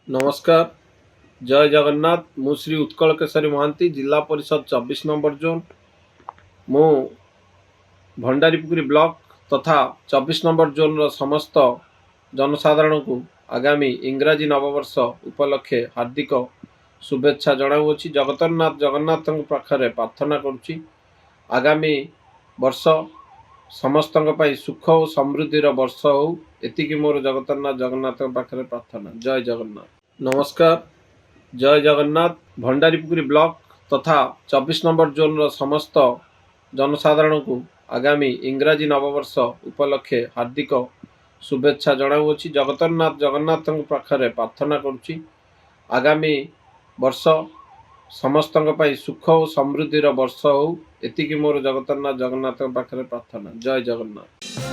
नमस्कार। जय जगन्नाथ। मु श्री उत्कल केशरी महांती, जिला परिषद 24 नंबर जोन। मु भंडारीपुकुरी ब्लॉक तथा 24 नंबर जोन रो समस्त जनसाधारण को आगामी इंग्राजी नववर्ष उपलक्षे हार्दिक शुभेच्छा जनाऊँगी। जगतरनाथ जगन्नाथ पाखरे प्रार्थना करुच्ची आगामी वर्ष समस्त सुख और समृद्धि वर्ष हो। एतिकी मोर जगतरनाथ जगन्नाथ पाखरे प्रार्थना। जय जगन्नाथ। नमस्कार। जय जगन्नाथ। भंडारीपुकुरी ब्लॉक तथा 24 नंबर जोन रो समस्त जनसाधारण को आगामी इंग्राजी नववर्ष उपलक्षे हार्दिक शुभेच्छा जनाऊँगी। जगतरनाथ जगन्नाथ पाखरे प्रार्थना करुच्ची आगामी वर्ष समस्त सुख और समृद्धि वर्ष हो। एतिकी मोर जगतरनाथ जगन्नाथ पाखरे प्रार्थना। जय जगन्नाथ।